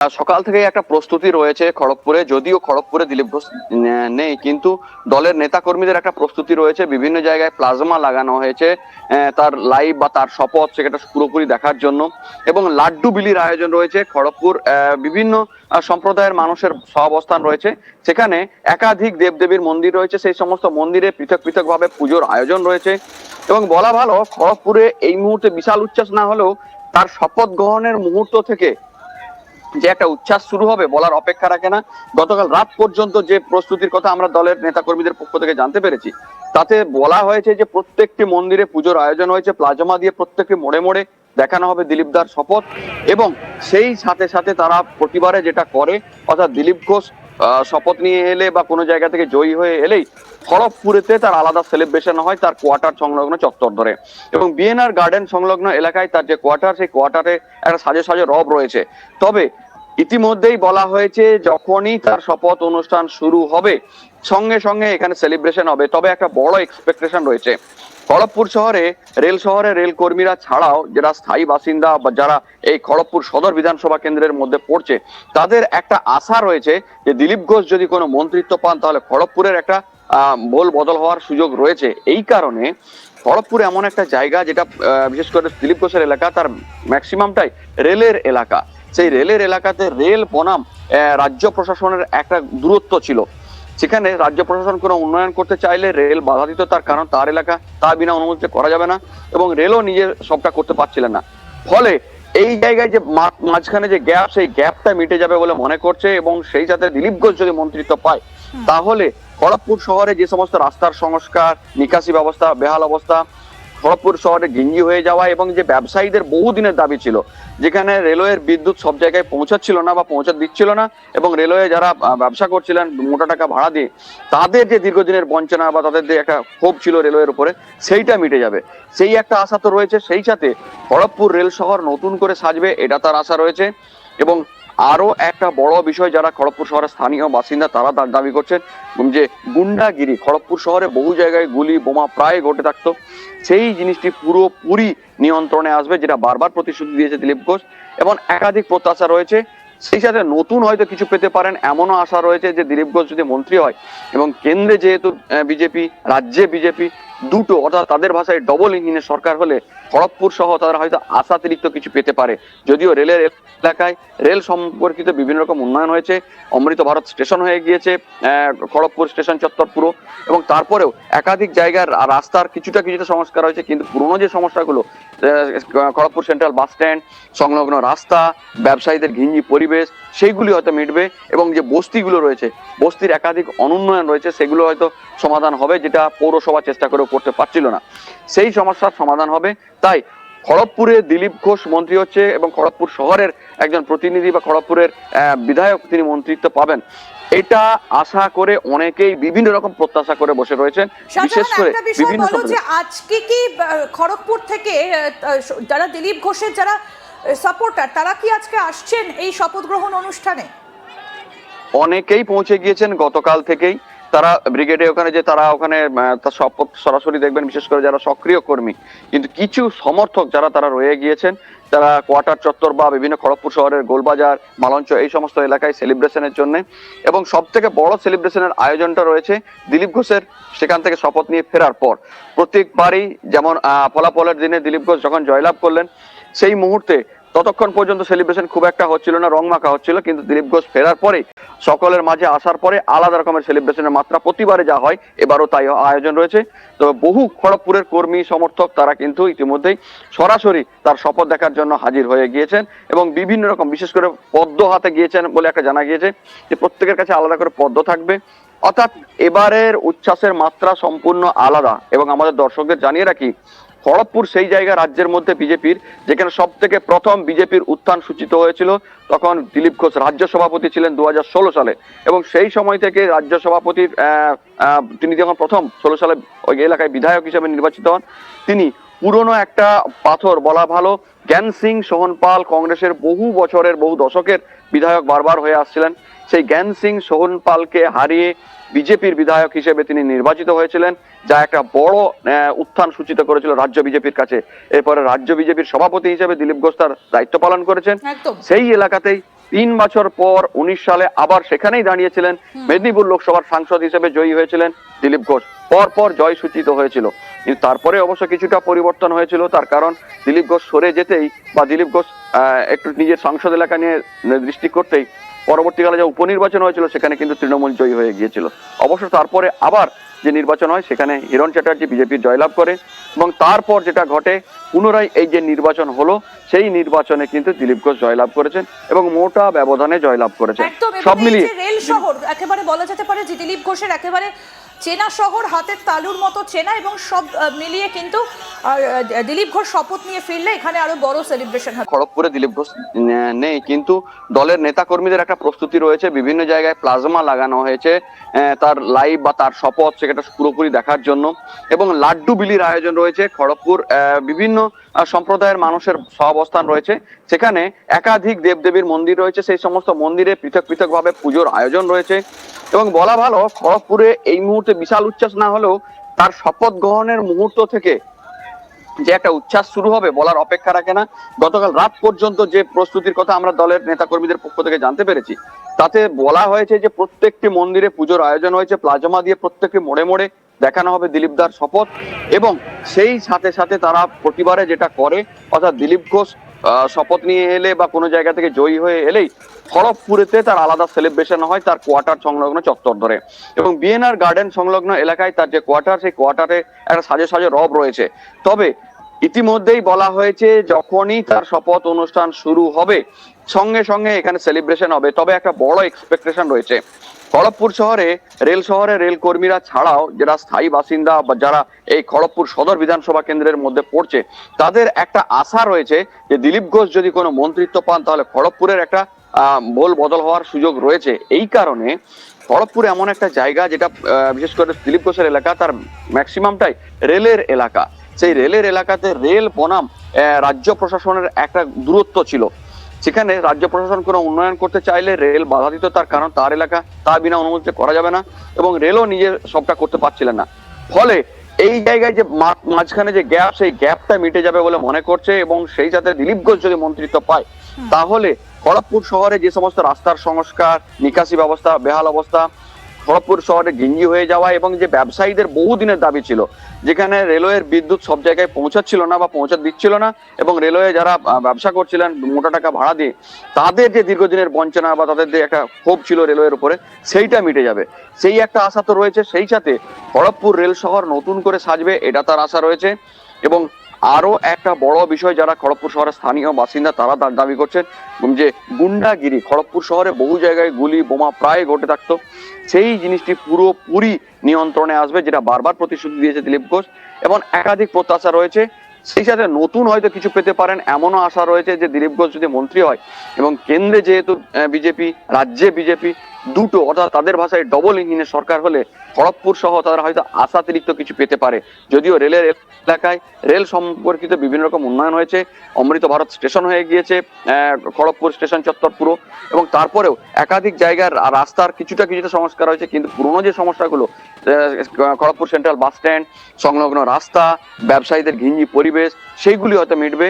সকাল থেকে একটা প্রস্তুতি রয়েছে খড়গপুরে, যদিও খড়গপুরে দিলীপ ঘোষ নেই, কিন্তু দলের নেতা কর্মীদের একটা প্রস্তুতি রয়েছে। বিভিন্ন জায়গায় প্লাজমা লাগানো হয়েছে তার লাইভ বা তার শপথ সেটা পুরোপুরি দেখার জন্য, এবং লাড্ডু বিলির আয়োজন রয়েছে। খড়গপুর বিভিন্ন সম্প্রদায়ের মানুষের সহাবস্থান রয়েছে, সেখানে একাধিক দেবদেবীর মন্দির রয়েছে, সেই সমস্ত মন্দিরে পৃথক পৃথক ভাবে পুজোর আয়োজন রয়েছে। এবং বলা ভালো, খড়গপুরে এই মুহূর্তে বিশাল উচ্ছ্বাস না হলেও তার শপথ গ্রহণের মুহূর্ত থেকে যে একটা উচ্ছ্বাস শুরু হবে বলার অপেক্ষা রাখে না। গতকাল রাত পর্যন্ত যে প্রস্তুতির কথা আমরা দলের নেতাকর্মীদের পক্ষ থেকে জানতে পেরেছি, তাতে বলা হয়েছে যে প্রত্যেকটি মন্দিরে পুজোর আয়োজন হয়েছে, প্লাজমা দিয়ে প্রত্যেকটি মোড়ে মোড়ে দেখানো হবে দিলীপদার শপথ। এবং সেই সাথে সাথে তারা প্রতিবারে যেটা করে, অর্থাৎ দিলীপ ঘোষ শপথ নিয়ে এলে বা কোনো জায়গা থেকে জয়ী হয়ে এলেই খড়গপুরেতে তার আলাদা সেলিব্রেশন হয় তার কোয়ার্টার সংলগ্ন চত্বর ধরে, এবং বিএনআর গার্ডেন সংলগ্ন এলাকায় তার যে কোয়ার্টার, সেই কোয়ার্টারে একটা সাজে সাজে রব রয়েছে। তবে ইতিমধ্যেই বলা হয়েছে যখনই তার শপথ অনুষ্ঠান শুরু হবে সঙ্গে সঙ্গে এখানে সেলিব্রেশন হবে। তবে একটা বড় এক্সপেকটেশন রয়েছে খড়গপুর শহরে, রেল কর্মীরা ছাড়াও যারা স্থায়ী বাসিন্দা বা যারা এই খড়গপুর সদর বিধানসভা কেন্দ্রের মধ্যে পড়ছে, তাদের একটা আশা রয়েছে যে দিলীপ ঘোষ যদি কোনো মন্ত্রিত্ব পান তাহলে খড়গপুরের একটা বল বদল হওয়ার সুযোগ রয়েছে। এই কারণে খড়গপুর এমন একটা জায়গা যেটা বিশেষ করে দিলীপ ঘোষের এলাকা, তার ম্যাক্সিমামটাই রেলের এলাকা। সেই রেলের এলাকাতে রেল বনাম রাজ্য প্রশাসনের একটা দূরত্ব ছিল, সেখানে রাজ্য প্রশাসন কোনো উন্নয়ন করতে চাইলে রেল বাধা দিত, তার কারণ তার এলাকা, তা বিনা অনুমতিতে করা যাবে না, এবং রেলও নিজে সবটা করতে পারছিলেন না। ফলে এই জায়গায় যে মাঝখানে যে গ্যাপ, সেই গ্যাপটা মিটে যাবে বলে মনে করছে। এবং সেই সাথে দিলীপ ঘোষ যদি মন্ত্রিত্ব পায় তাহলে খড়গপুর শহরে যে সমস্ত রাস্তার সংস্কার, নিকাশি ব্যবস্থা বেহাল অবস্থা, খড়গপুর শহরে ঘিঞ্জি হয়ে যাওয়া, এবং যে ব্যবসায়ীদের বহুদিনের দাবি ছিল, যেখানে রেলওয়ের বিদ্যুৎ সব জায়গায় পৌঁছাচ্ছিল না বা পৌঁছা দিচ্ছিল না, এবং রেলওয়ে যারা ব্যবসা করছিলেন মোটা টাকা ভাড়া দিয়ে, তাদের যে দীর্ঘদিনের বঞ্চনা বা তাদের যে একটা ক্ষোভ ছিল রেলওয়ের উপরে, সেইটা মিটে যাবে, সেই একটা আশা তো রয়েছে। সেই সাথে খড়গপুর রেল শহর নতুন করে সাজবে, এটা তার আশা রয়েছে। এবং আরো একটা বড় বিষয়, যারা খড়গপুর শহরের স্থানীয় বাসিন্দা তারা তার দাবি করছেন যে গুন্ডাগিরি, খড়গপুর শহরে বহু জায়গায় গুলি বোমা প্রায় ঘটে থাকতো, সেই জিনিসটি পুরোপুরি নিয়ন্ত্রণে আসবে, যেটা বারবার প্রতিশ্রুতি দিয়েছে দিলীপ ঘোষ। এবং একাধিক প্রত্যাশা রয়েছে, সেই সাথে নতুন হয়তো কিছু পেতে পারেন এমনও আশা রয়েছে যে দিলীপ ঘোষ যদি মন্ত্রী হয়, এবং কেন্দ্রে যেহেতু বিজেপি, রাজ্যে বিজেপি, দুটো অর্থাৎ তাদের ভাষায় ডবল ইঞ্জিনের সরকার হলে খড়গপুর সহ তারা হয়তো আশাতিরিক্ত কিছু পেতে পারে। যদিও রেলের এলাকায় রেল সম্পর্কিত বিভিন্ন রকম উন্নয়ন হয়েছে, অমৃত ভারত স্টেশন হয়ে গিয়েছে খড়গপুর স্টেশন চত্বর পুরো, এবং তারপরেও একাধিক জায়গার রাস্তার কিছুটা কিছুটা সংস্কার হয়েছে, কিন্তু পুরোনো যে সমস্যাগুলো, খড়গপুর সেন্ট্রাল বাস স্ট্যান্ড সংলগ্ন রাস্তা, ব্যবসায়ীদের ঘিঞ্জি পরিবেশ, সেইগুলি হয়তো মিটবে। এবং যে বস্তিগুলো রয়েছে, বস্তির একাধিক অনুন্নয়ন রয়েছে, সেগুলো হয়তো সমাধান হবে, যেটা পৌরসভা চেষ্টা করেও করতে পারছিল না, সেই সমস্যার সমাধান হবে। তাই খড়গপুরে দিলীপ ঘোষ মন্ত্রী হচ্ছে, এবং খড়গপুর শহরের একজন প্রতিনিধি বা খড়গপুরের বিধায়ক তিনি মন্ত্রিত্ব পাবেন, এটা আশা করে অনেকেই বিভিন্ন রকম প্রত্যাশা করে বসে রয়েছেন। বিশেষ করে বিভিন্ন আজকে কি খড়গপুর থেকে যারা দিলীপ ঘোষের যারা সাপোর্টার, তারা কি আজকে আসছেন এই শপথ গ্রহণ অনুষ্ঠানে? অনেকেই পৌঁছে গিয়েছেন গতকাল থেকেই। তারা ব্রিগেডে ওখানে যে তারা ওখানে তার শপথ সরাসরি দেখবেন, বিশেষ করে যারা সক্রিয় কর্মী। কিন্তু কিছু সমর্থক যারা তারা রয়ে গিয়েছেন, তারা কোয়ার্টার চত্বর বা বিভিন্ন খড়গপুর শহরের গোলবাজার, মালঞ্চ এই সমস্ত এলাকায় সেলিব্রেশনের জন্য। এবং সব থেকে বড় সেলিব্রেশনের আয়োজনটা রয়েছে দিলীপ ঘোষের সেখান থেকে শপথ নিয়ে ফেরার পর। প্রত্যেকবারই যেমন ফলাফলের দিনে দিলীপ ঘোষ যখন জয়লাভ করলেন, সেই মুহূর্তে ততক্ষণ পর্যন্ত সেলিব্রেশন খুব একটা হচ্ছিল না, রং মাখা হচ্ছিল, কিন্তু দিলীপ ঘোষ ফেরার পরে সকলের মাঝে আসার পরে আলাদা রকমের সেলিব্রেশনের মাত্রা প্রতিবারে যা হয় এবারও তাই আয়োজন রয়েছে। তো বহু খড়গপুরের কর্মী সমর্থক তারা কিন্তু ইতিমধ্যেই সরাসরি তার শপথ দেখার জন্য হাজির হয়ে গিয়েছেন, এবং বিভিন্ন রকম বিশেষ করে পদ্ম হাতে গিয়েছেন বলে একটা জানা গিয়েছে, যে প্রত্যেকের কাছে আলাদা করে পদ্ম থাকবে। অর্থাৎ এবারের উচ্ছ্বাসের মাত্রা সম্পূর্ণ আলাদা। এবং আমাদের দর্শকদের জানিয়ে রাখি, খড়গপুর সেই জায়গা রাজ্যের মধ্যে বিজেপির, যেখানে সব থেকে প্রথম বিজেপির উত্থান সূচিত হয়েছিল, তখন দিলীপ ঘোষ রাজ্য সভাপতি ছিলেন 2016 সালে, এবং সেই সময় থেকে রাজ্য সভাপতির তিনি যখন প্রথম 16 সালে ওই এলাকায় বিধায়ক হিসেবে নির্বাচিত হন, তিনি পুরনো একটা পাথর বলা ভালো, জ্ঞান সিং সোহনপাল কংগ্রেসের বহু বছরের বহু দশকের বিধায়ক বারবার হয়ে আসছিলেন, সেই জ্ঞান সিং সোহনপালকে হারিয়ে বিজেপির বিধায়ক হিসেবে তিনি নির্বাচিত হয়েছিলেন, যা একটা বড় উত্থান সূচিত করেছিল রাজ্য বিজেপির কাছে। এরপরে রাজ্য বিজেপির সভাপতি হিসেবে দিলীপ ঘোষ তার দায়িত্ব পালন করেছেন। সেই এলাকাতেই 3 বছর পর 19 সালে আবার সেখানেই দাঁড়িয়েছিলেন, মেদিনীপুর লোকসভার সাংসদ হিসেবে জয়ী হয়েছিলেন দিলীপ ঘোষ। পর জয় সূচিত হয়েছিল, কিন্তু তারপরে অবশ্য কিছুটা পরিবর্তন হয়েছিল। তার কারণ দিলীপ ঘোষ সরে যেতেই বা দিলীপ ঘোষ একটু নিজের সংসদ এলাকা নিয়ে দৃষ্টি করতেই পরবর্তীকালে যে উপনির্বাচন হয়েছিল সেখানে কিন্তু তৃণমূল জয়ী হয়ে গিয়েছিল। অবশ্য তারপরে আবার যে নির্বাচন হয় সেখানে হিরণ চ্যাটার্জি বিজেপির জয়লাভ করে, এবং তারপর যেটা ঘটে পুনরায় এই যে নির্বাচন হলো সেই নির্বাচনে কিন্তু দিলীপ ঘোষ জয়লাভ করেছেন এবং মোটা ব্যবধানে জয়লাভ করেছেন। একদম। সব এবং এই মিলিয়ে যে রেল শহর একেবারে বলা যেতে পারে যে দিলীপ ঘোষের একেবারে চেনা শহর, হাতের তালুর মতো চেনা, এবং সব মিলিয়ে কিন্তু দিলীপ ঘোষ শপথ নিয়ে ফিরলে এখানে আরো বড় সেলিব্রেশন হবে। খড়গপুরে দিলীপ ঘোষ নেই, কিন্তু দলের নেতা কর্মীদের একটা প্রস্তুতি রয়েছে, বিভিন্ন জায়গায় প্লাজমা লাগানো হয়েছে তার লাইভ বা তার শপথ সেটা পুরোপুরি দেখার জন্য, এবং লাড্ডু বিলির আয়োজন রয়েছে। খড়গপুর বিভিন্ন সম্প্রদায়ের মানুষের সহাবস্থান রয়েছে, সেখানে একাধিক দেবদেবীর মন্দির রয়েছে, সেই সমস্ত মন্দিরে পৃথক পৃথক ভাবে পুজোর আয়োজন রয়েছে। এবং বলা ভালো, খড়গপুরে এই মুহূর্তে বিশাল উচ্ছ্বাস না হলেও তার শপথ গ্রহণের মুহূর্ত থেকে যে একটা উচ্ছ্বাস শুরু হবে বলার অপেক্ষা রাখে না। গতকাল রাত পর্যন্ত যে প্রস্তুতির কথা আমরা দলের নেতাকর্মীদের পক্ষ থেকে জানতে পেরেছি, তাতে বলা হয়েছে যে প্রত্যেকটি মন্দিরে পুজোর আয়োজন হয়েছে, প্লাজমা দিয়ে প্রত্যেকটি মোড়ে মোড়ে দেখানো হবে দিলীপ দার শপথ। এবং সেই সাথে সাথে তারা প্রতিবারে যেটা করে, অর্থাৎ দিলীপ ঘোষ শপথ নিয়ে এলে বা কোনো জায়গা থেকে জয়ী হয়ে এলেই খড়গপুরেতে তার আলাদা সেলিব্রেশন হয় তার কোয়ার্টার সংলগ্ন চত্বর ধরে, এবং বিএনআর গার্ডেন সংলগ্ন এলাকায় তার যে কোয়ার্টার, সেই কোয়ার্টারে একটা সাজে সাজে রব রয়েছে। তবে ইতিমধ্যেই বলা হয়েছে যখনই তার শপথ অনুষ্ঠান শুরু হবে সঙ্গে সঙ্গে এখানে সেলিব্রেশন হবে। তবে একটা বড় এক্সপেকটেশন রয়েছে, খড়গপুর শহরে রেল কর্মীরা ছাড়াও যারা স্থায়ী বাসিন্দা বা যারা এই খড়গপুর সদর বিধানসভা কেন্দ্রের মধ্যে পড়ছে, তাদের একটা আশা রয়েছে যে দিলীপ ঘোষ যদি কোনো মন্ত্রিত্ব পান তাহলে খড়গপুরের একটা বল বদল হওয়ার সুযোগ রয়েছে। এই কারণে খড়গপুর এমন একটা জায়গা যেটা বিশেষ করে দিলীপ ঘোষের এলাকা, তার ম্যাক্সিমামটাই রেলের এলাকা। সেই রেলের এলাকাতে রেল বনাম রাজ্য প্রশাসনের একটা দূরত্ব ছিল, সেখানে রাজ্য প্রশাসন কোনো উন্নয়ন করতে চাইলে রেল বাধা দিত, তার কারণ তার এলাকা, তার বিনা অনুমতিতে করা যাবে না, এবং রেলও নিজের সবটা করতে পারছিলেন না। ফলে এই জায়গায় যে মাঝখানে যে গ্যাপ, সেই গ্যাপটা মিটে যাবে বলে মনে করছে, এবং সেই সাথে দিলীপ ঘোষ যদি মন্ত্রিত্ব পায় তাহলে খড়গপুর শহরে যে সমস্ত রাস্তার সংস্কার, নিকাশি ব্যবস্থা বেহাল অবস্থা, খড়গপুর শহরে গেঞ্জি হয়ে যাওয়া, এবং যে ব্যবসায়ীদের বহুদিনের দাবি ছিল যেখানে রেলওয়ের বিদ্যুৎ সব জায়গায় পৌঁছাচ্ছিল না বা পৌঁছা দিচ্ছিল না, এবং রেলওয়ে যারা ব্যবসা করছিলেন মোটা টাকা ভাড়া দিয়ে, তাদের যে দীর্ঘদিনের বঞ্চনা বা তাদের যে একটা ক্ষোভ ছিল রেলওয়ের উপরে, সেইটা মিটে যাবে, সেই একটা আশা তো রয়েছে। সেই সাথে খড়গপুর রেল শহর নতুন করে সাজবে, এটা তার আশা রয়েছে। এবং আরো একটা বড় বিষয়, যারা খড়গপুর শহরের স্থানীয় বাসিন্দা তারা দাবি করছেন যে গুন্ডাগিরি, খড়গপুর শহরে বহু জায়গায় গুলি বোমা প্রায় ঘটে থাকতো, সেই জিনিসটি পুরোপুরি নিয়ন্ত্রণে আসবে, যেটা বারবার প্রতিশ্রুতি দিয়েছে দিলীপ ঘোষ, এবং একাধিক প্রত্যাশা রয়েছে। সেই সাথে নতুন হয়তো কিছু পেতে পারেন এমনও আশা রয়েছে যে দিলীপ ঘোষ যদি মন্ত্রী হয়, এবং কেন্দ্রে যেহেতু বিজেপি, রাজ্যে বিজেপি, দুটো অর্থাৎ তাদের ভাষায় ডবল ইঞ্জিনের সরকার হলে খড়গপুর সহ তারা হয়তো আশাতিরিক্ত কিছু পেতে পারে। যদিও রেলের এলাকায় রেল সম্পর্কিত বিভিন্ন রকম উন্নয়ন হয়েছে, অমৃত ভারত স্টেশন হয়ে গিয়েছে খড়গপুর স্টেশন চত্বর পুরো, এবং তারপরেও একাধিক জায়গার রাস্তার কিছুটা সংস্কার হয়েছে, কিন্তু পুরোনো যে সমস্যাগুলো খড়গপুর সেন্ট্রাল বাস স্ট্যান্ড সংলগ্ন রাস্তা, ব্যবসায়ীদের ঘিঞ্জি পরিবেশ, সেইগুলি হয়তো মিটবে।